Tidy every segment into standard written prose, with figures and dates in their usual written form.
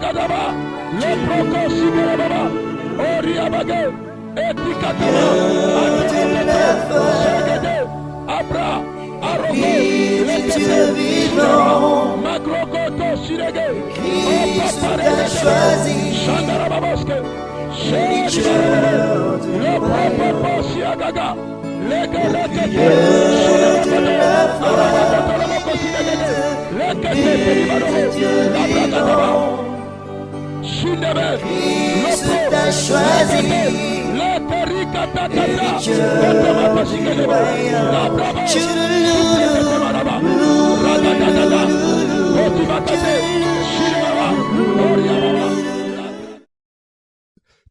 Ragadaba, le Proko Sigarababa, Oriabage, Etikataba, Sagade, Abra, Arogo, Lekete, Magrogoto Sirege, Shandarababoske, le Proko Siagaga, Legalekete,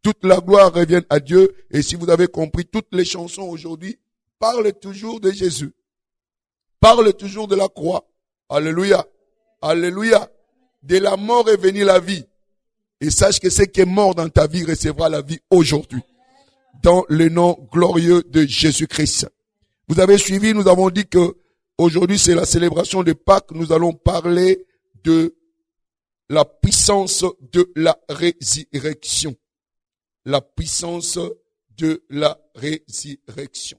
toute la gloire revient à Dieu. Et si vous avez compris, toutes les chansons aujourd'hui parlent toujours de Jésus. Parlent toujours de la croix. Alléluia. Alléluia. De la mort est venue la vie. Et sache que ce qui est mort dans ta vie recevra la vie aujourd'hui. Dans le nom glorieux de Jésus-Christ. Vous avez suivi, nous avons dit que aujourd'hui c'est la célébration de Pâques. Nous allons parler de la puissance de la résurrection. La puissance de la résurrection.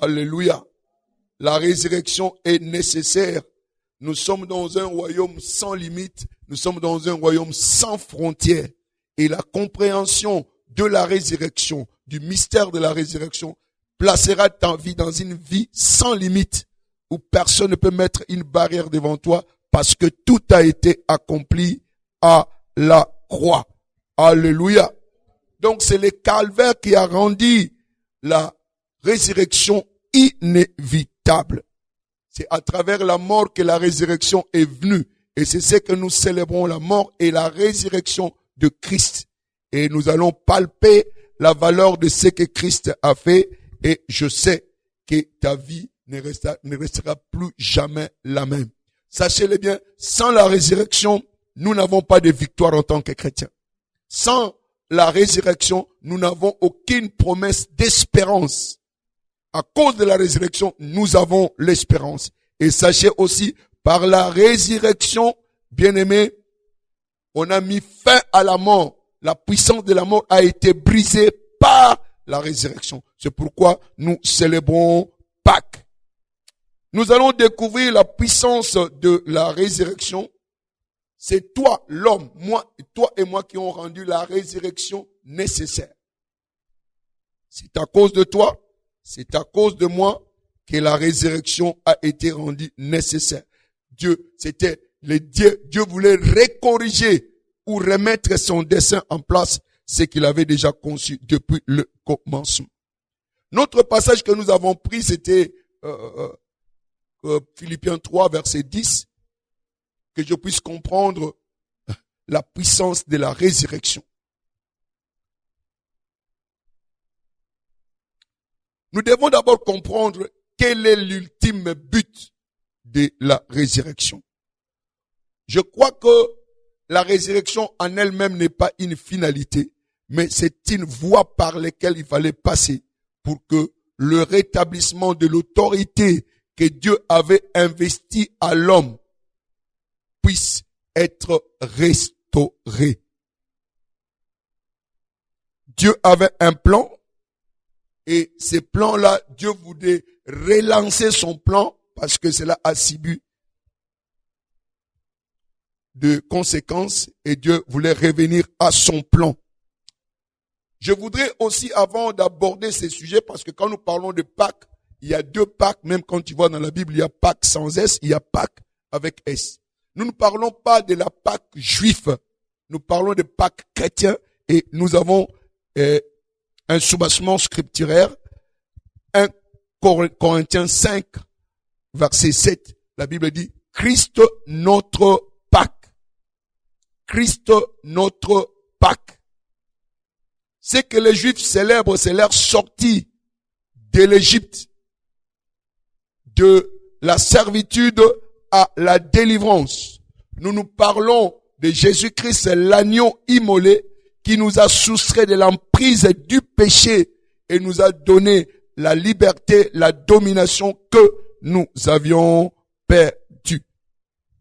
Alléluia. La résurrection est nécessaire. Nous sommes dans un royaume sans limite. Nous sommes dans un royaume sans frontières. Et la compréhension de la résurrection, du mystère de la résurrection, placera ta vie dans une vie sans limite, où personne ne peut mettre une barrière devant toi, parce que tout a été accompli à la croix. Alléluia. Donc c'est le calvaire qui a rendu la résurrection inévitable. C'est à travers la mort que la résurrection est venue. Et c'est ce que nous célébrons, la mort et la résurrection de Christ. Et nous allons palper la valeur de ce que Christ a fait. Et je sais que ta vie ne restera plus jamais la même. Sachez-le bien, sans la résurrection, nous n'avons pas de victoire en tant que chrétiens. Sans la résurrection, nous n'avons aucune promesse d'espérance. À cause de la résurrection, nous avons l'espérance. Et sachez aussi, par la résurrection, bien-aimés, on a mis fin à la mort. La puissance de la mort a été brisée par la résurrection. C'est pourquoi nous célébrons Pâques. Nous allons découvrir la puissance de la résurrection. C'est toi, l'homme, toi et moi qui ont rendu la résurrection nécessaire. C'est à cause de toi, c'est à cause de moi que la résurrection a été rendue nécessaire. Dieu voulait recorriger ou remettre son dessein en place, ce qu'il avait déjà conçu depuis le commencement. Notre passage que nous avons pris, c'était Philippiens 3, verset 10, que je puisse comprendre la puissance de la résurrection. Nous devons d'abord comprendre quel est l'ultime but de la résurrection. Je crois que la résurrection en elle-même n'est pas une finalité, mais c'est une voie par laquelle il fallait passer pour que le rétablissement de l'autorité que Dieu avait investie à l'homme puisse être restauré. Dieu avait un plan et ces plans-là, Dieu voulait relancer son plan parce que cela a subi de conséquences et Dieu voulait revenir à son plan. Je voudrais aussi, avant d'aborder ces sujets, parce que quand nous parlons de Pâques, il y a deux Pâques, même quand tu vois dans la Bible, il y a Pâques sans S, il y a Pâques avec S. Nous ne parlons pas de la Pâques juive, nous parlons de Pâques chrétiens et nous avons un soubassement scripturaire, 1 Corinthiens 5, verset 7, la Bible dit, Christ notre Pâques. Christ notre Pâques. Ce que les Juifs célèbrent, c'est leur sortie de l'Égypte, de la servitude à la délivrance. Nous parlons de Jésus-Christ, l'agneau immolé, qui nous a soustrait de l'emprise du péché et nous a donné la liberté, la domination que nous avions perdue.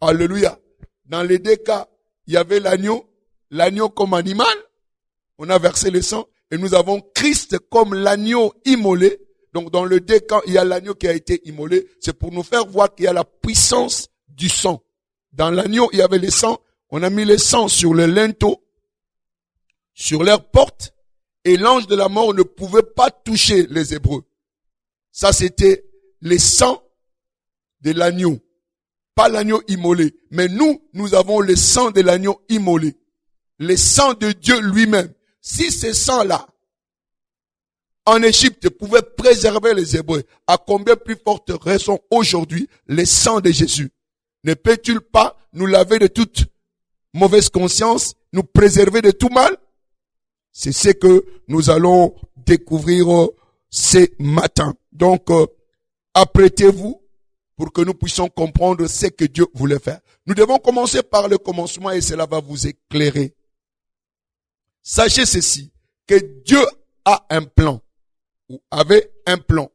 Alléluia. Dans les deux cas, il y avait l'agneau comme animal, on a versé le sang, et nous avons Christ comme l'agneau immolé. Donc dans le deux, quand il y a l'agneau qui a été immolé, c'est pour nous faire voir qu'il y a la puissance du sang. Dans l'agneau, il y avait le sang, on a mis le sang sur le linteau, sur leurs portes, et l'ange de la mort ne pouvait pas toucher les Hébreux. Ça, c'était le sang de l'agneau, pas l'agneau immolé. Mais nous avons le sang de l'agneau immolé, le sang de Dieu lui-même. Si ce sang-là, en Égypte, pouvait préserver les Hébreux, à combien plus forte raison aujourd'hui, le sang de Jésus ne peut-il pas nous laver de toute mauvaise conscience, nous préserver de tout mal? C'est ce que nous allons découvrir ce matin. Donc, apprêtez-vous pour que nous puissions comprendre ce que Dieu voulait faire. Nous devons commencer par le commencement et cela va vous éclairer. Sachez ceci, que Dieu a un plan, ou avait un plan,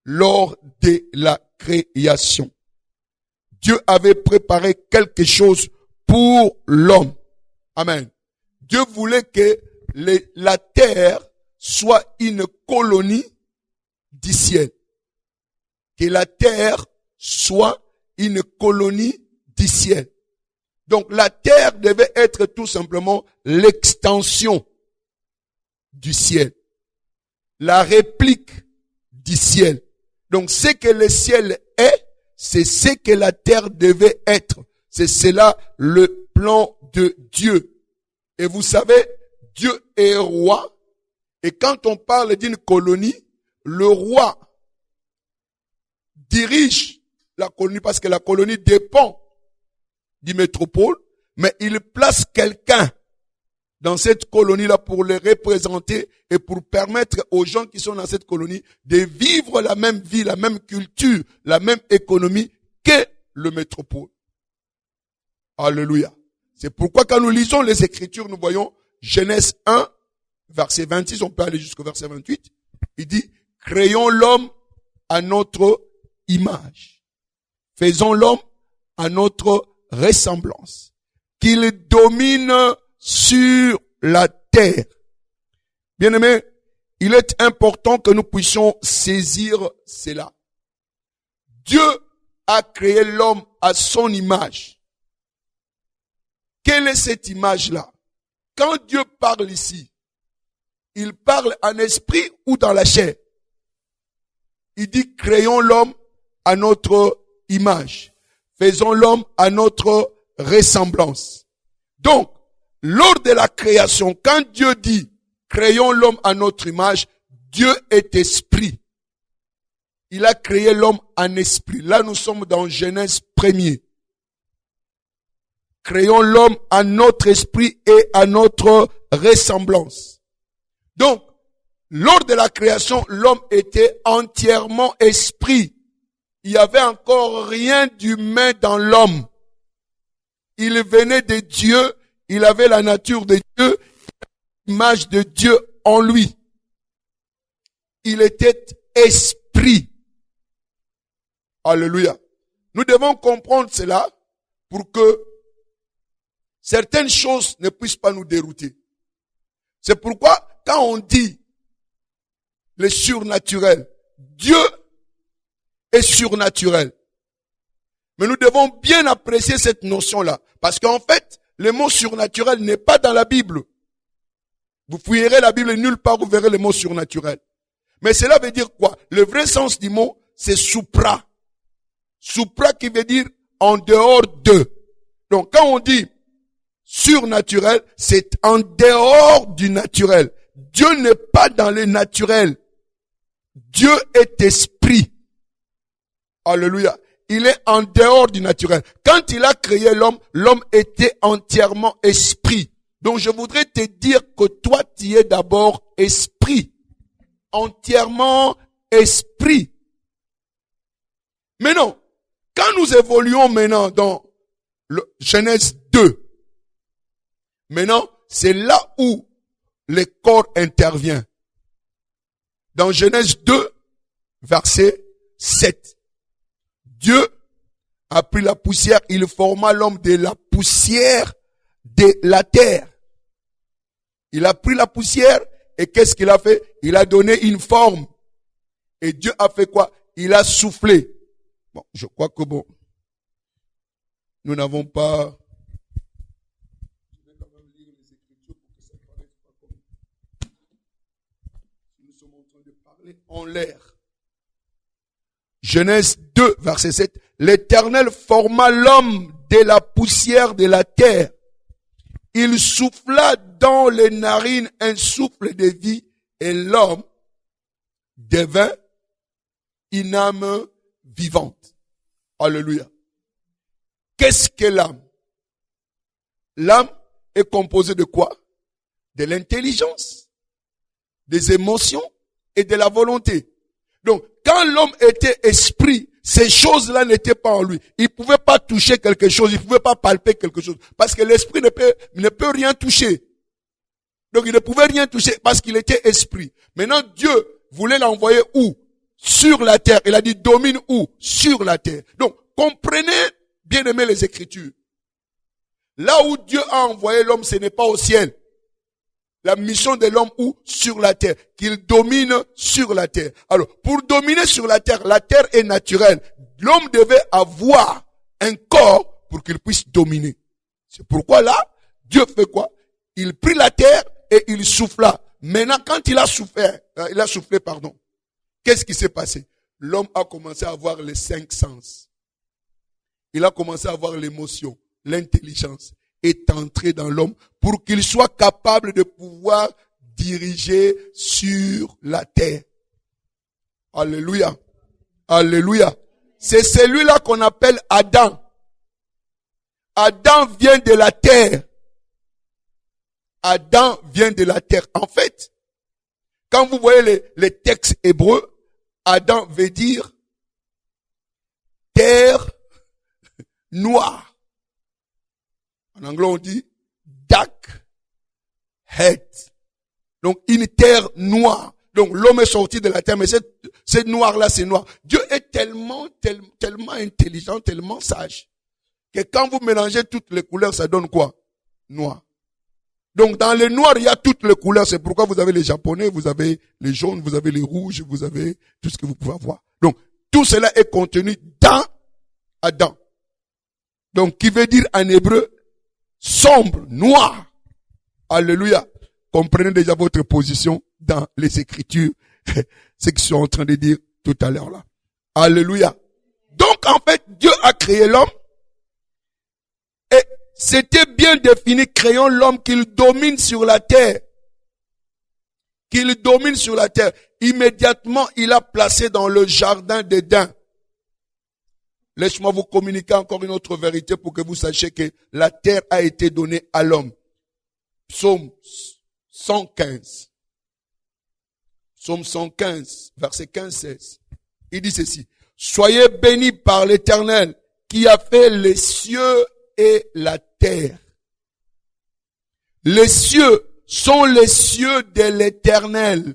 lors de la création. Dieu avait préparé quelque chose pour l'homme. Amen. Dieu voulait que la terre soit une colonie du ciel. Que la terre soit une colonie du ciel. Donc la terre devait être tout simplement l'extension du ciel. La réplique du ciel. Donc ce que le ciel est, c'est ce que la terre devait être. C'est cela le plan de Dieu. Et vous savez, Dieu est roi. Et quand on parle d'une colonie, le roi dirige la colonie parce que la colonie dépend du métropole, mais il place quelqu'un dans cette colonie-là pour les représenter et pour permettre aux gens qui sont dans cette colonie de vivre la même vie, la même culture, la même économie que le métropole. Alléluia. C'est pourquoi quand nous lisons les Écritures, nous voyons Genèse 1, verset 26, on peut aller jusqu'au verset 28. Il dit, créons l'homme à notre image. Faisons l'homme à notre ressemblance. Qu'il domine sur la terre. Bien-aimés, il est important que nous puissions saisir cela. Dieu a créé l'homme à son image. Quelle est cette image-là? Quand Dieu parle ici, il parle en esprit ou dans la chair? Il dit, créons l'homme à notre image. Faisons l'homme à notre ressemblance. Donc, lors de la création, quand Dieu dit, créons l'homme à notre image, Dieu est esprit. Il a créé l'homme en esprit. Là, nous sommes dans Genèse 1er. Créons l'homme à notre esprit et à notre ressemblance. Donc, lors de la création, l'homme était entièrement esprit. Il n'y avait encore rien d'humain dans l'homme. Il venait de Dieu, il avait la nature de Dieu, l'image de Dieu en lui. Il était esprit. Alléluia. Nous devons comprendre cela pour que certaines choses ne puissent pas nous dérouter. C'est pourquoi, quand on dit le surnaturel, Dieu est surnaturel. Mais nous devons bien apprécier cette notion-là. Parce qu'en fait, le mot surnaturel n'est pas dans la Bible. Vous fouillerez la Bible et nulle part vous verrez le mot surnaturel. Mais cela veut dire quoi? Le vrai sens du mot, c'est supra. Supra qui veut dire en dehors de. Donc quand on dit surnaturel, c'est en dehors du naturel. Dieu n'est pas dans le naturel. Dieu est esprit. Alléluia. Il est en dehors du naturel. Quand il a créé l'homme, l'homme était entièrement esprit. Donc je voudrais te dire que toi, tu es d'abord esprit. Entièrement esprit. Mais non. Quand nous évoluons maintenant dans le Genèse 2, maintenant, c'est là où le corps intervient. Dans Genèse 2, verset 7. Dieu a pris la poussière, il forma l'homme de la poussière de la terre. Il a pris la poussière et qu'est-ce qu'il a fait? Il a donné une forme. Et Dieu a fait quoi? Il a soufflé. Bon, je crois que bon, nous n'avons pas... Je vais quand même lire les Écritures pour que ça ne paraisse pas comme... Nous sommes en train de parler en l'air. Genèse 2, verset 7. L'Éternel forma l'homme de la poussière de la terre. Il souffla dans les narines un souffle de vie et l'homme devint une âme vivante. Alléluia. Qu'est-ce que l'âme? L'âme est composée de quoi? De l'intelligence, des émotions et de la volonté. Donc, quand l'homme était esprit, ces choses-là n'étaient pas en lui. Il ne pouvait pas toucher quelque chose, il ne pouvait pas palper quelque chose. Parce que l'esprit ne peut rien toucher. Donc, il ne pouvait rien toucher parce qu'il était esprit. Maintenant, Dieu voulait l'envoyer où? Sur la terre. Il a dit, domine où? Sur la terre. Donc, comprenez, bien aimé, les Écritures. Là où Dieu a envoyé l'homme, ce n'est pas au ciel. La mission de l'homme où? Sur la terre. Qu'il domine sur la terre. Alors, pour dominer sur la terre est naturelle. L'homme devait avoir un corps pour qu'il puisse dominer. C'est pourquoi là, Dieu fait quoi? Il prit la terre et il souffla. Maintenant, quand il a soufflé, qu'est-ce qui s'est passé? L'homme a commencé à avoir les 5 sens. Il a commencé à avoir l'émotion, l'intelligence est entrée dans l'homme pour qu'il soit capable de pouvoir diriger sur la terre. Alléluia. Alléluia. C'est celui-là qu'on appelle Adam. Adam vient de la terre. Adam vient de la terre. En fait, quand vous voyez les textes hébreux, Adam veut dire terre noire. En anglais, on dit dark head. Donc, une terre noire. Donc, l'homme est sorti de la terre, mais cette noire-là, c'est noir. Dieu est tellement intelligent, tellement sage, que quand vous mélangez toutes les couleurs, ça donne quoi? Noir. Donc, dans le noir, il y a toutes les couleurs. C'est pourquoi vous avez les japonais, vous avez les jaunes, vous avez les rouges, vous avez tout ce que vous pouvez avoir. Donc, tout cela est contenu dans Adam. Donc, qui veut dire en hébreu, sombre, noir. Alléluia. Comprenez déjà votre position dans les Écritures. Ce que je suis en train de dire tout à l'heure là. Alléluia. Donc, en fait, Dieu a créé l'homme. Et c'était bien défini, créons l'homme qu'il domine sur la terre. Qu'il domine sur la terre. Immédiatement, il a placé dans le jardin d'Éden. Laisse-moi vous communiquer encore une autre vérité pour que vous sachiez que la terre a été donnée à l'homme. Psaume 115. Psaume 115, verset 15-16. Il dit ceci. Soyez bénis par l'Éternel qui a fait les cieux et la terre. Les cieux sont les cieux de l'Éternel.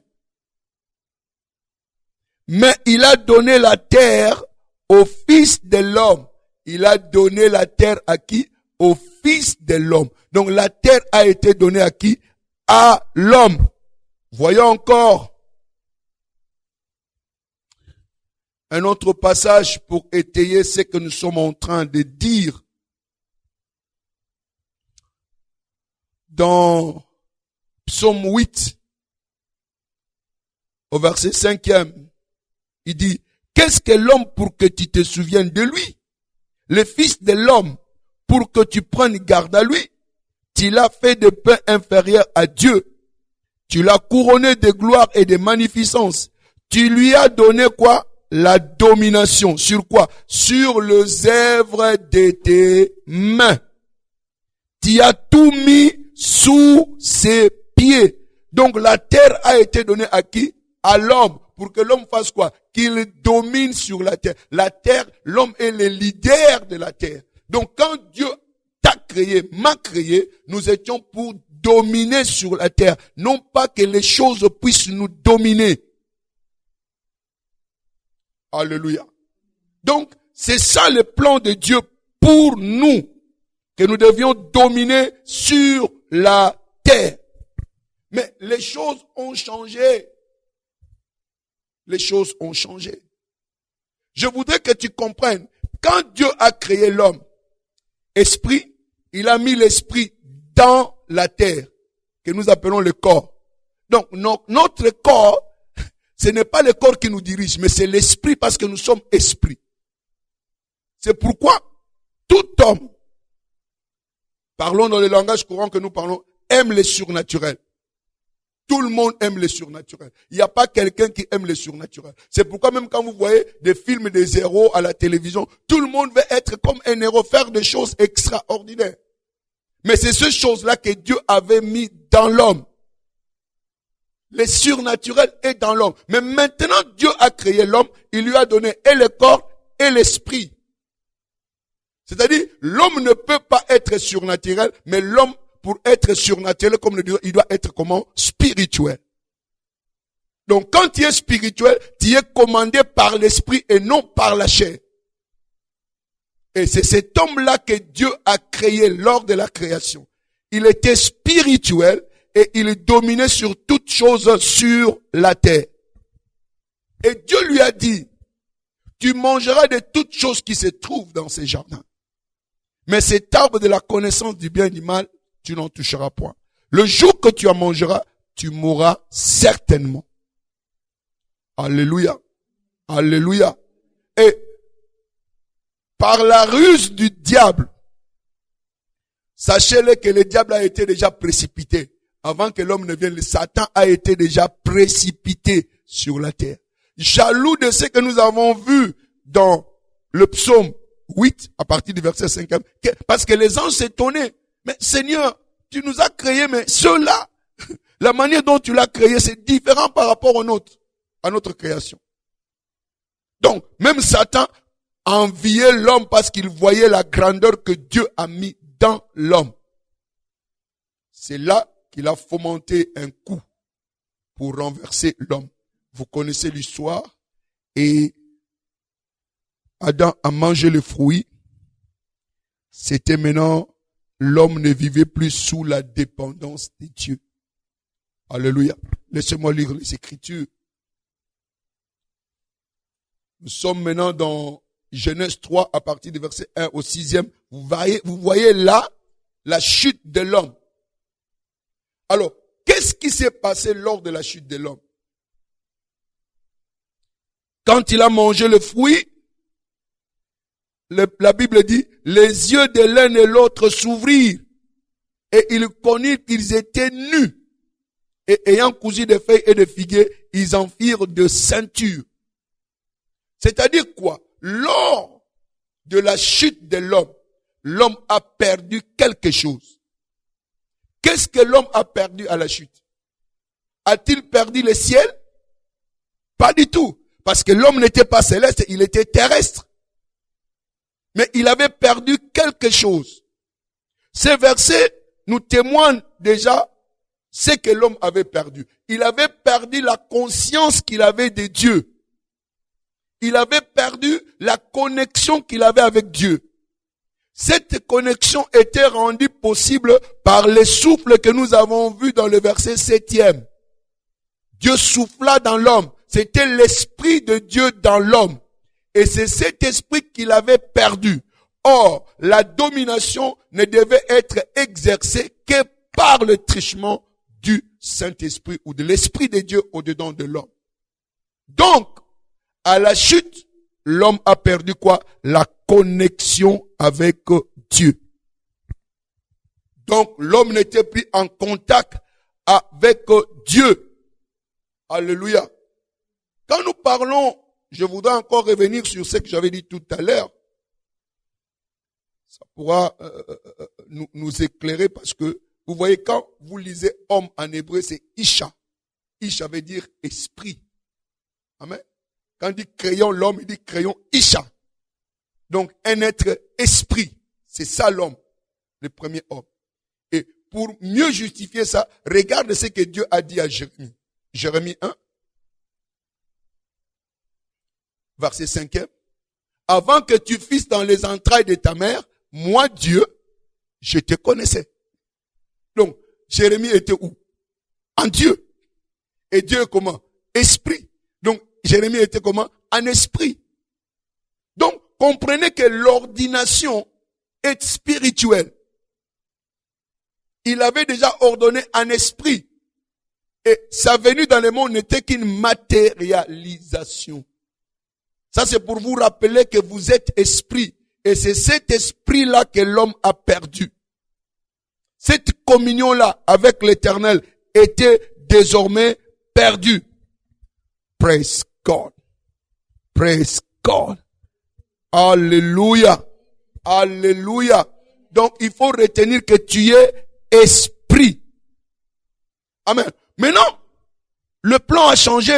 Mais il a donné la terre au Fils de l'homme. Il a donné la terre à qui? Au Fils de l'homme. Donc la terre a été donnée à qui? À l'homme. Voyons encore un autre passage pour étayer ce que nous sommes en train de dire. Dans Psaume 8, au verset 5e, il dit, qu'est-ce que l'homme pour que tu te souviennes de lui? Le Fils de l'homme pour que tu prennes garde à lui? Tu l'as fait de pain inférieur à Dieu. Tu l'as couronné de gloire et de magnificence. Tu lui as donné quoi? La domination. Sur quoi? Sur les œuvres de tes mains. Tu as tout mis sous ses pieds. Donc la terre a été donnée à qui? À l'homme. Pour que l'homme fasse quoi? Qu'il domine sur la terre. La terre, l'homme est le leader de la terre. Donc quand Dieu t'a créé, m'a créé, nous étions pour dominer sur la terre. Non pas que les choses puissent nous dominer. Alléluia. Donc c'est ça le plan de Dieu pour nous. que nous devions dominer sur la terre. Mais les choses ont changé. Les choses ont changé. Je voudrais que tu comprennes, quand Dieu a créé l'homme, esprit, il a mis l'esprit dans la terre, que nous appelons le corps. Donc, notre corps, ce n'est pas le corps qui nous dirige, mais c'est l'esprit parce que nous sommes esprits. C'est pourquoi tout homme, parlons dans le langage courant que nous parlons, aime le surnaturel. Tout le monde aime le surnaturel. Il n'y a pas quelqu'un qui aime le surnaturel. C'est pourquoi même quand vous voyez des films des héros à la télévision, tout le monde veut être comme un héros, faire des choses extraordinaires. Mais c'est ces choses-là que Dieu avait mis dans l'homme. Le surnaturel est dans l'homme. Mais maintenant, Dieu a créé l'homme, il lui a donné et le corps et l'esprit. C'est-à-dire, l'homme ne peut pas être surnaturel, mais l'homme, pour être surnaturel, comme le dit, il doit être comment? Spirituel. Donc, quand tu es spirituel, tu es commandé par l'esprit et non par la chair. Et c'est cet homme-là que Dieu a créé lors de la création. Il était spirituel et il dominait sur toutes choses sur la terre. Et Dieu lui a dit, tu mangeras de toutes choses qui se trouvent dans ces jardins. Mais cet arbre de la connaissance du bien et du mal, tu n'en toucheras point. Le jour que tu en mangeras, tu mourras certainement. Alléluia. Alléluia. Et par la ruse du diable, sachez-le que le diable a été déjà précipité. Avant que l'homme ne vienne, le Satan a été déjà précipité sur la terre. Jaloux de ce que nous avons vu dans le psaume 8, à partir du verset 5, parce que les anges s'étonnaient. Mais Seigneur, tu nous as créés, mais ceux-là, la manière dont tu l'as créé, c'est différent par rapport à notre création. Donc, même Satan enviait l'homme parce qu'il voyait la grandeur que Dieu a mis dans l'homme. C'est là qu'il a fomenté un coup pour renverser l'homme. Vous connaissez l'histoire. Et Adam a mangé le fruit. C'était maintenant, l'homme ne vivait plus sous la dépendance de Dieu. Alléluia. Laissez-moi lire les Écritures. Nous sommes maintenant dans Genèse 3 à partir du verset 1 au 6e. Vous voyez là la chute de l'homme. Alors, qu'est-ce qui s'est passé lors de la chute de l'homme? Quand il a mangé le fruit, la Bible dit, les yeux de l'un et l'autre s'ouvrirent et ils connurent qu'ils étaient nus. Et ayant cousu des feuilles et des figuiers, ils en firent de ceintures. C'est-à-dire quoi? Lors de la chute de l'homme, l'homme a perdu quelque chose. Qu'est-ce que l'homme a perdu à la chute? A-t-il perdu le ciel? Pas du tout. Parce que l'homme n'était pas céleste, il était terrestre. Mais il avait perdu quelque chose. Ces versets nous témoignent déjà ce que l'homme avait perdu. Il avait perdu la conscience qu'il avait de Dieu. Il avait perdu la connexion qu'il avait avec Dieu. Cette connexion était rendue possible par le souffle que nous avons vu dans le verset 7e. Dieu souffla dans l'homme. C'était l'esprit de Dieu dans l'homme. Et c'est cet esprit qu'il avait perdu. Or, la domination ne devait être exercée que par le truchement du Saint-Esprit ou de l'Esprit de Dieu au-dedans de l'homme. Donc, à la chute, l'homme a perdu quoi? La connexion avec Dieu. Donc, l'homme n'était plus en contact avec Dieu. Alléluia. Quand nous parlons, je voudrais encore revenir sur ce que j'avais dit tout à l'heure. Ça pourra nous éclairer parce que, vous voyez, quand vous lisez homme en hébreu, c'est Isha. Isha veut dire esprit. Amen. Quand il dit créons l'homme, il dit créons Isha. Donc, un être esprit. C'est ça l'homme. Le premier homme. Et pour mieux justifier ça, regarde ce que Dieu a dit à Jérémie. Jérémie 1. Verset 5e. Avant que tu fisses dans les entrailles de ta mère, moi Dieu, je te connaissais. Donc, Jérémie était où? En Dieu. Et Dieu est comment? Esprit. Donc, Jérémie était comment? En esprit. Donc, comprenez que l'ordination est spirituelle. Il avait déjà ordonné en esprit. Et sa venue dans le monde n'était qu'une matérialisation. Ça, c'est pour vous rappeler que vous êtes esprit. Et c'est cet esprit-là que l'homme a perdu. Cette communion-là avec l'Éternel était désormais perdue. Praise God. Praise God. Alléluia. Alléluia. Donc, il faut retenir que tu es esprit. Amen. Maintenant, le plan a changé.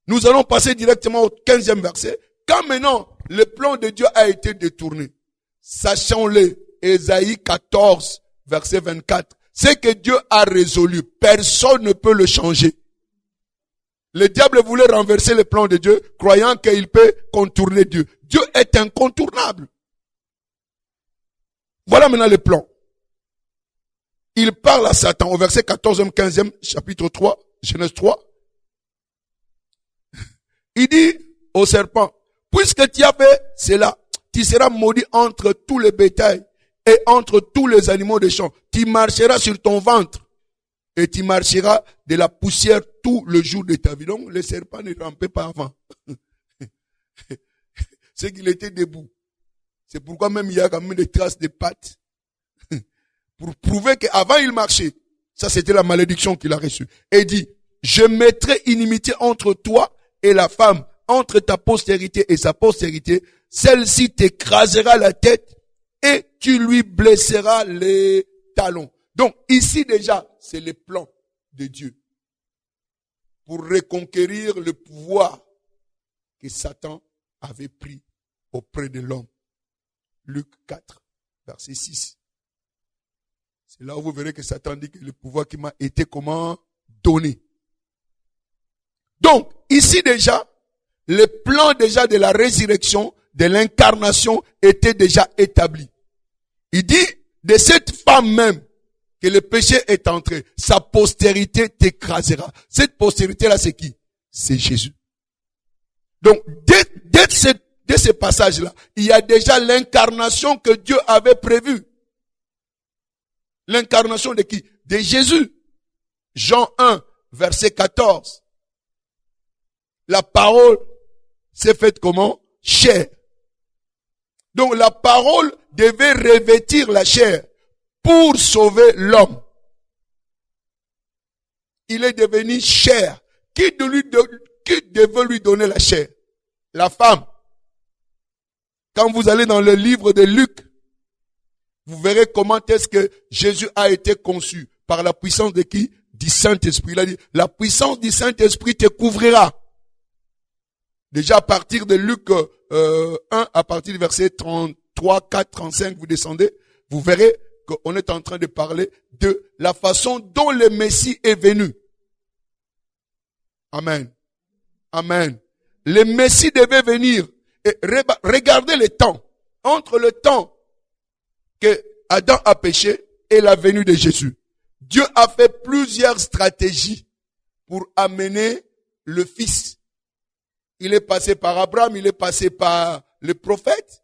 Nous allons passer directement au 15e verset. Quand maintenant, le plan de Dieu a été détourné, sachons-le, Ésaïe 14, verset 24, c'est que Dieu a résolu. Personne ne peut le changer. Le diable voulait renverser le plan de Dieu, croyant qu'il peut contourner Dieu. Dieu est incontournable. Voilà maintenant le plan. Il parle à Satan au verset 14e, 15e, chapitre 3, Genèse 3. Il dit au serpent, puisque tu as fait cela, tu seras maudit entre tous les bétails et entre tous les animaux des champs. Tu marcheras sur ton ventre et tu marcheras de la poussière tout le jour de ta vie. Donc, le serpent ne rampait pas avant. C'est qu'il était debout. C'est pourquoi même il y a quand même des traces de pattes. Pour prouver qu'avant il marchait. Ça, c'était la malédiction qu'il a reçue. Et il dit, je mettrai inimitié entre toi et la femme, entre ta postérité et sa postérité. Celle-ci t'écrasera la tête et tu lui blesseras les talons. Donc, ici déjà, c'est le plan de Dieu. Pour reconquérir le pouvoir que Satan avait pris auprès de l'homme. Luc 4, verset 6. C'est là où vous verrez que Satan dit que le pouvoir qui m'a été comment donné. Donc, ici déjà, le plan déjà de la résurrection, de l'incarnation était déjà établi. Il dit de cette femme même que le péché est entré, sa postérité t'écrasera. Cette postérité-là, c'est qui? C'est Jésus. Donc, dès ce passage-là, il y a déjà l'incarnation que Dieu avait prévue. L'incarnation de qui? De Jésus. Jean 1, verset 14. La parole s'est faite comment? Chair. Donc la parole devait revêtir la chair pour sauver l'homme. Il est devenu chair. Qui devait lui donner la chair? La femme. Quand vous allez dans le livre de Luc, vous verrez comment est-ce que Jésus a été conçu. Par la puissance de qui? Du Saint-Esprit. Il a dit, la puissance du Saint-Esprit te couvrira. Déjà à partir de Luc 1, à partir du verset 33, 4, 35, vous descendez, vous verrez qu'on est en train de parler de la façon dont le Messie est venu. Amen. Amen. Le Messie devait venir. Et regardez le temps. Entre le temps que Adam a péché et la venue de Jésus. Dieu a fait plusieurs stratégies pour amener le Fils. Il est passé par Abraham, il est passé par les prophètes,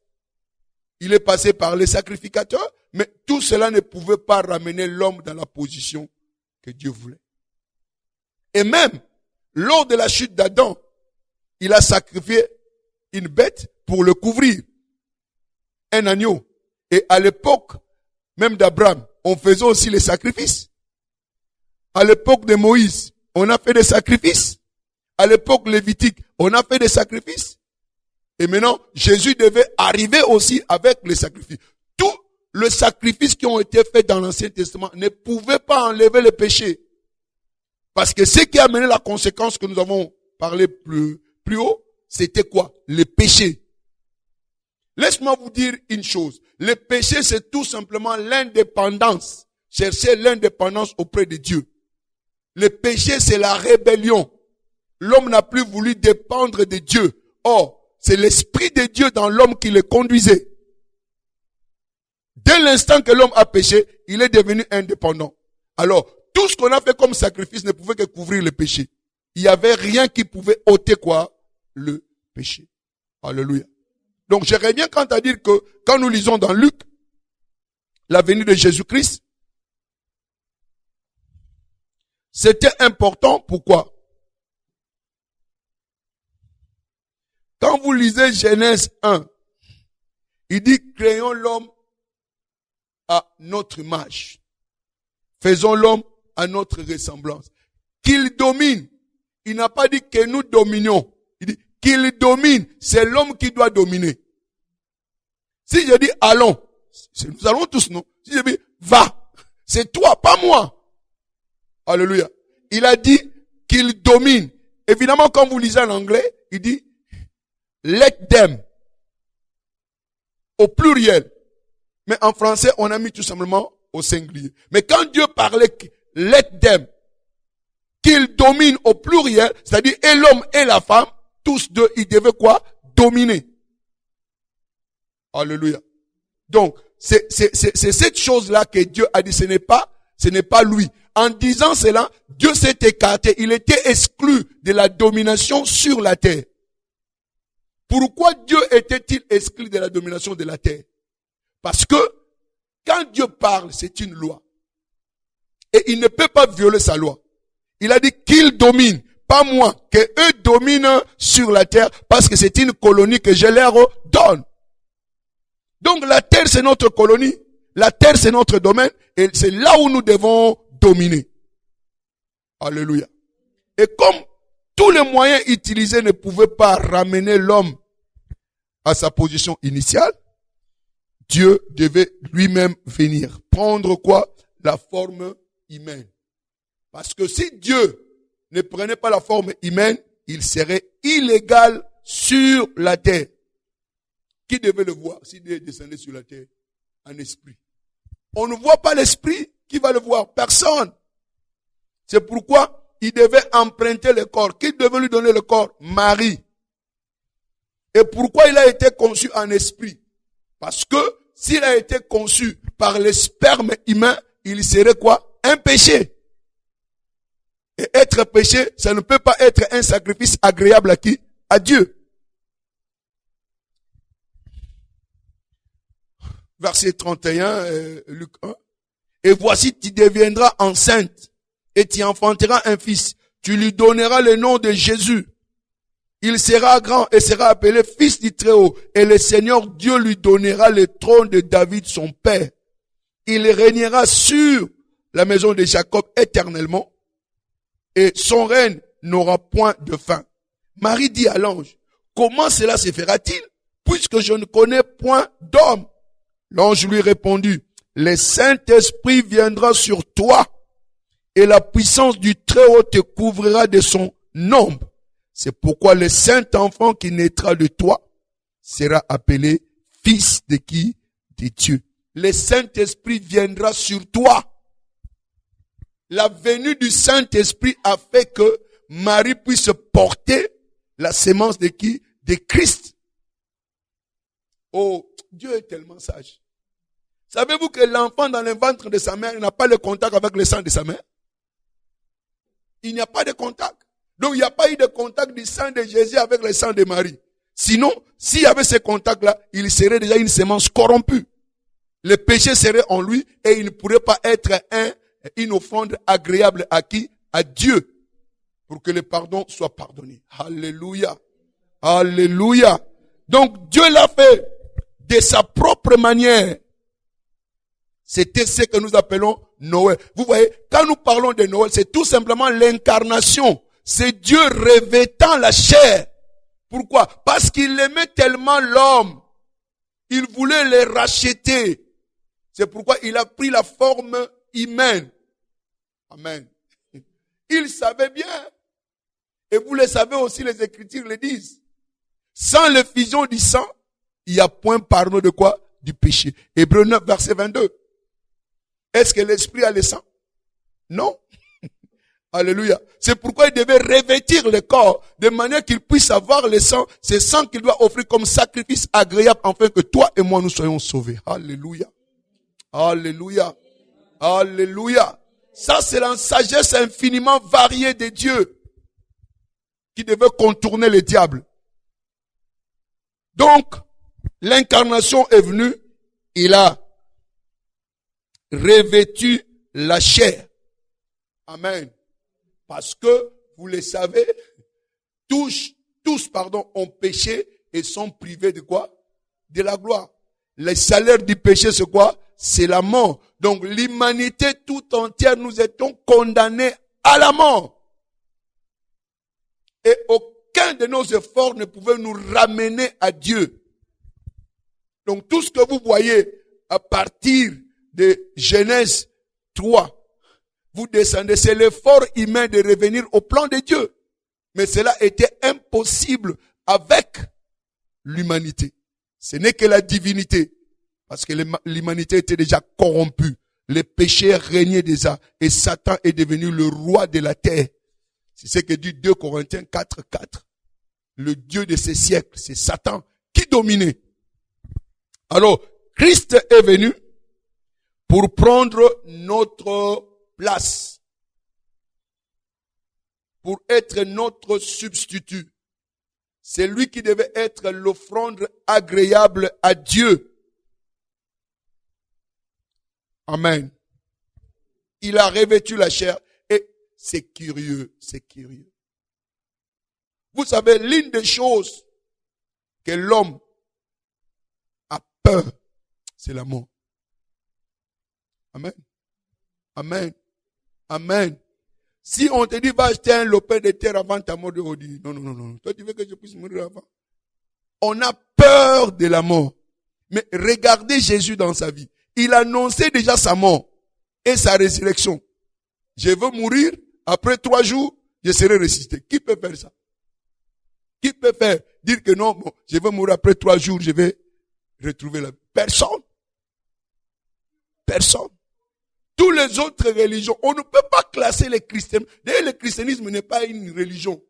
il est passé par les sacrificateurs, mais tout cela ne pouvait pas ramener l'homme dans la position que Dieu voulait. Et même, lors de la chute d'Adam, il a sacrifié une bête pour le couvrir. Un agneau. Et à l'époque, même d'Abraham, on faisait aussi les sacrifices. À l'époque de Moïse, on a fait des sacrifices. À l'époque lévitique, on a fait des sacrifices. Et maintenant, Jésus devait arriver aussi avec les sacrifices. Tous les sacrifices qui ont été faits dans l'Ancien Testament ne pouvaient pas enlever le péché. Parce que ce qui a amené la conséquence que nous avons parlé plus haut, c'était quoi? Le péché. Laisse-moi vous dire une chose. Le péché, c'est tout simplement l'indépendance. Chercher l'indépendance auprès de Dieu. Le péché, c'est la rébellion. L'homme n'a plus voulu dépendre de Dieu. Or, c'est l'Esprit de Dieu dans l'homme qui le conduisait. Dès l'instant que l'homme a péché, il est devenu indépendant. Alors, tout ce qu'on a fait comme sacrifice ne pouvait que couvrir le péché. Il n'y avait rien qui pouvait ôter quoi? Le péché. Alléluia. Donc, j'aimerais bien quand à dire que, quand nous lisons dans Luc, la venue de Jésus-Christ, c'était important. Pourquoi? Quand vous lisez Genèse 1, il dit, créons l'homme à notre image. Faisons l'homme à notre ressemblance. Qu'il domine. Il n'a pas dit que nous dominions. Il dit qu'il domine. C'est l'homme qui doit dominer. Si je dis allons, nous allons tous, non? Si je dis va, c'est toi, pas moi. Alléluia. Il a dit qu'il domine. Évidemment, quand vous lisez en anglais, il dit let them. Au pluriel. Mais en français, on a mis tout simplement au singulier. Mais quand Dieu parlait let them, qu'il domine au pluriel, c'est-à-dire et l'homme et la femme, tous deux, ils devaient quoi? Dominer. Alléluia. Donc, c'est cette chose-là que Dieu a dit, ce n'est pas lui. En disant cela, Dieu s'est écarté. Il était exclu de la domination sur la terre. Pourquoi Dieu était-il exclu de la domination de la terre? Parce que, quand Dieu parle, c'est une loi. Et il ne peut pas violer sa loi. Il a dit qu'il domine, pas moi, que eux dominent sur la terre, parce que c'est une colonie que je leur donne. Donc la terre c'est notre colonie, la terre c'est notre domaine, et c'est là où nous devons dominer. Alléluia. Et comme tous les moyens utilisés ne pouvaient pas ramener l'homme à sa position initiale, Dieu devait lui-même venir. Prendre quoi? La forme humaine. Parce que si Dieu ne prenait pas la forme humaine, il serait illégal sur la terre. Qui devait le voir si Dieu descendait sur la terre en esprit? On ne voit pas l'esprit, qui va le voir? Personne. C'est pourquoi il devait emprunter le corps. Qui devait lui donner le corps? Marie. Et pourquoi il a été conçu en esprit? Parce que s'il a été conçu par le sperme humain, il serait quoi? Un péché. Et être péché, ça ne peut pas être un sacrifice agréable à qui? À Dieu. Verset 31, Luc 1. Et voici, tu deviendras enceinte et tu enfanteras un fils. Tu lui donneras le nom de Jésus. Il sera grand et sera appelé fils du Très-Haut. Et le Seigneur Dieu lui donnera le trône de David, son père. Il régnera sur la maison de Jacob éternellement. Et son règne n'aura point de fin. Marie dit à l'ange, comment cela se fera-t-il, puisque je ne connais point d'homme? L'ange lui répondit, le Saint-Esprit viendra sur toi, et la puissance du Très-Haut te couvrira de son ombre. C'est pourquoi le Saint-Enfant qui naîtra de toi sera appelé fils de qui? De Dieu. Le Saint-Esprit viendra sur toi. La venue du Saint-Esprit a fait que Marie puisse porter la sémence de qui? De Christ. Oh, Dieu est tellement sage. Savez-vous que l'enfant dans le ventre de sa mère n'a pas le contact avec le sang de sa mère? Il n'y a pas de contact. Donc il n'y a pas eu de contact du sang de Jésus avec le sang de Marie. Sinon, s'il y avait ce contact-là, il serait déjà une sémence corrompue. Le péché serait en lui et il ne pourrait pas être une offrande agréable à qui? À Dieu. Pour que le pardon soit pardonné. Alléluia. Alléluia. Donc Dieu l'a fait de sa propre manière. C'était ce que nous appelons Noël. Vous voyez, quand nous parlons de Noël, c'est tout simplement l'incarnation. C'est Dieu revêtant la chair. Pourquoi? Parce qu'il aimait tellement l'homme. Il voulait le racheter. C'est pourquoi il a pris la forme humaine. Amen. Il savait bien. Et vous le savez aussi, les Écritures le disent. Sans l'effusion du sang, il n'y a point pardon de quoi? Du péché. Hébreux 9, verset 22. Est-ce que l'esprit a le sang? Non. Alléluia. C'est pourquoi il devait revêtir le corps de manière qu'il puisse avoir le sang. C'est sang qu'il doit offrir comme sacrifice agréable afin que toi et moi nous soyons sauvés. Alléluia. Alléluia. Alléluia. Ça, c'est la sagesse infiniment variée de Dieu qui devait contourner le diable. Donc, l'incarnation est venue, il a revêtu la chair. Amen. Parce que, vous le savez, tous, ont péché et sont privés de quoi? De la gloire. Le salaire du péché, c'est quoi? C'est la mort. Donc, l'humanité tout entière, nous étions condamnés à la mort. Et aucun de nos efforts ne pouvait nous ramener à Dieu. Donc, tout ce que vous voyez à partir de Genèse 3, vous descendez, c'est l'effort humain de revenir au plan de Dieu. Mais cela était impossible avec l'humanité. Ce n'est que la divinité. Parce que l'humanité était déjà corrompue. Le péché régnait déjà. Et Satan est devenu le roi de la terre. C'est ce que dit 2 Corinthiens 4:4. Le Dieu de ces siècles, c'est Satan qui dominait. Alors, Christ est venu pour prendre notre place. Pour être notre substitut. C'est lui qui devait être l'offrande agréable à Dieu. Amen. Il a revêtu la chair et c'est curieux, c'est curieux. Vous savez, l'une des choses que l'homme a peur, c'est la mort. Amen. Amen. Amen. Si on te dit, va acheter un lopin de terre avant ta mort, on dit, non. Toi, tu veux que je puisse mourir avant? On a peur de la mort. Mais regardez Jésus dans sa vie. Il annonçait déjà sa mort et sa résurrection. Je veux mourir, après 3 jours, je serai ressuscité. Qui peut faire ça? Qui peut faire? Dire que non, bon, je veux mourir après 3 jours, je vais retrouver la vie. Personne. Personne. Toutes les autres religions, on ne peut pas classer les chrétiens. D'ailleurs, le christianisme n'est pas une religion.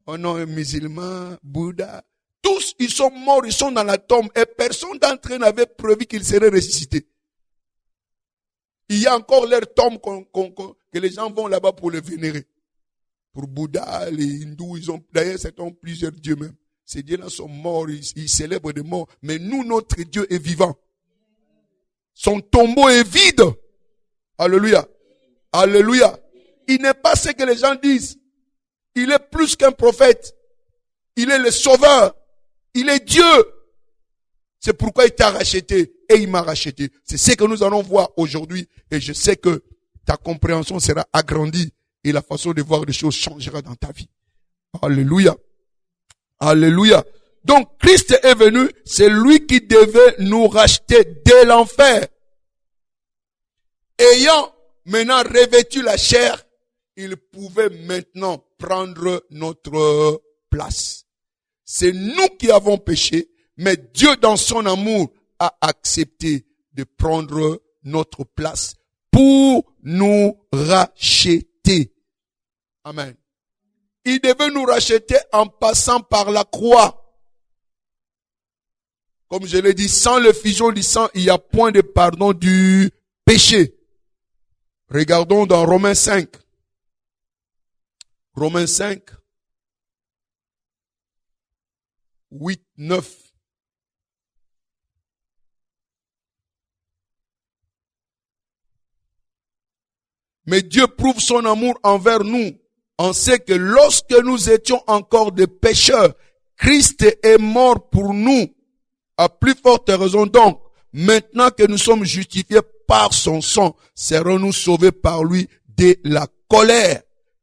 Oh non, musulmans, Bouddha, tous, ils sont morts, ils sont dans la tombe et personne d'entre eux n'avait prévu qu'ils seraient ressuscités. Il y a encore leur tombe que les gens vont là-bas pour les vénérer. Pour Bouddha, les hindous, d'ailleurs, certains ont plusieurs dieux même. Ces dieux-là sont morts, ils célèbrent des morts. Mais nous, notre Dieu est vivant. Son tombeau est vide. Alléluia. Alléluia. Il n'est pas ce que les gens disent. Il est plus qu'un prophète. Il est le sauveur. Il est Dieu. C'est pourquoi il t'a racheté et il m'a racheté. C'est ce que nous allons voir aujourd'hui et je sais que ta compréhension sera agrandie et la façon de voir les choses changera dans ta vie. Alléluia. Alléluia. Donc Christ est venu, c'est lui qui devait nous racheter de l'enfer. Ayant maintenant revêtu la chair, il pouvait maintenant prendre notre place. C'est nous qui avons péché, mais Dieu dans son amour a accepté de prendre notre place pour nous racheter. Amen. Il devait nous racheter en passant par la croix. Comme je l'ai dit, sans l'effusion du sang, il n'y a point de pardon du péché. Regardons dans Romains 5. Romains 5. 8, 9. Mais Dieu prouve son amour envers nous, en ce que lorsque nous étions encore des pécheurs, Christ est mort pour nous. À plus forte raison donc, maintenant que nous sommes justifiés par son sang, serons-nous sauvés par lui de la colère.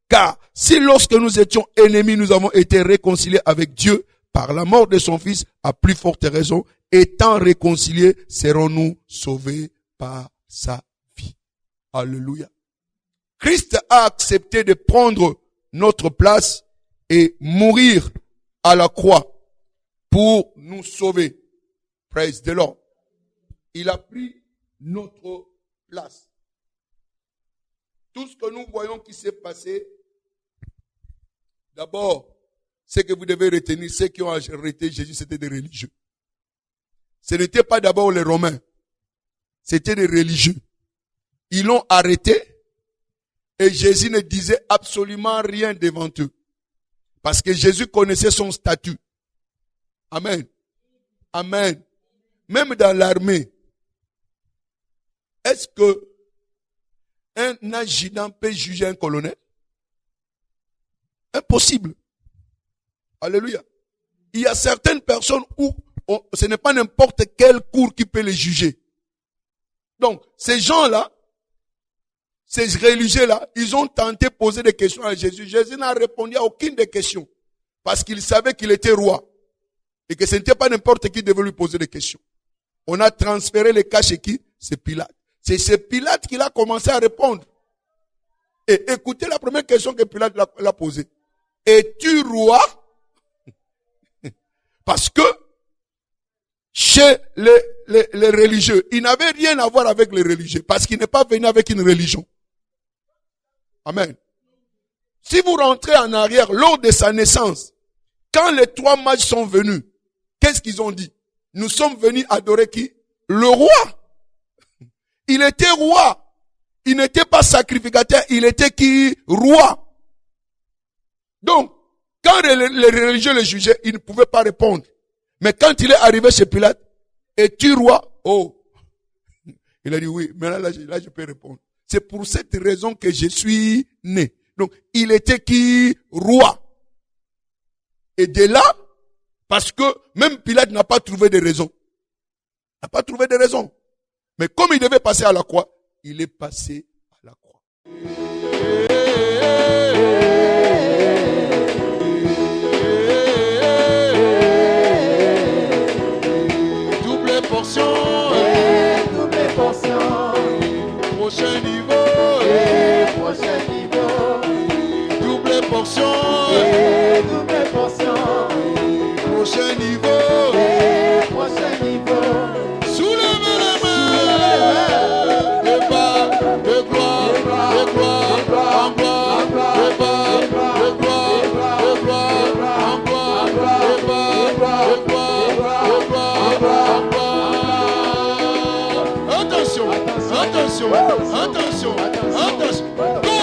Car si lorsque nous étions ennemis, nous avons été réconciliés avec Dieu par la mort de son Fils, à plus forte raison, étant réconciliés, serons-nous sauvés par sa vie. Alléluia. Christ a accepté de prendre notre place et mourir à la croix pour nous sauver. Praise the Lord. Il a pris notre place. Tout ce que nous voyons qui s'est passé, d'abord, ce que vous devez retenir, ceux qui ont arrêté Jésus, c'était des religieux. Ce n'était pas d'abord les Romains. C'était des religieux. Ils l'ont arrêté et Jésus ne disait absolument rien devant eux. Parce que Jésus connaissait son statut. Amen. Amen. Même dans l'armée, est-ce que un adjudant peut juger un colonel? Impossible. Alléluia. Il y a certaines personnes où ce n'est pas n'importe quelle cour qui peut les juger. Donc, ces gens-là, ces religieux-là, ils ont tenté de poser des questions à Jésus. Jésus n'a répondu à aucune des questions. Parce qu'il savait qu'il était roi. Et que ce n'était pas n'importe qui devait lui poser des questions. On a transféré les cas chez qui? C'est Pilate. C'est Pilate qui a commencé à répondre. Et écoutez la première question que Pilate l'a posée. Es-tu roi? Parce que chez les religieux, il n'avait rien à voir avec les religieux. Parce qu'il n'est pas venu avec une religion. Amen. Si vous rentrez en arrière, lors de sa naissance, quand les 3 mages sont venus, qu'est-ce qu'ils ont dit? Nous sommes venus adorer qui? Le roi. Il était roi. Il n'était pas sacrificateur, il était qui? Roi. Donc, quand les religieux le jugeaient, ils ne pouvaient pas répondre. Mais quand il est arrivé chez Pilate, es-tu roi? Oh. Il a dit oui, mais là je peux répondre. C'est pour cette raison que je suis né. Donc, il était qui? Roi. Et de là, parce que même Pilate n'a pas trouvé de raison. N'a pas trouvé de raison. Mais comme il devait passer à la croix, il est passé à la croix. Double portion. Double portion. Prochain niveau. Prochain niveau. Double portion. Double portion. Prochain niveau. Prochain niveau. Soulevez les mains. De bas, de gloire, de gloire, en gloire, de bas, de gloire, de gloire, en gloire, de bas, de gloire, de gloire, en gloire. Attention, attention, attention, attention.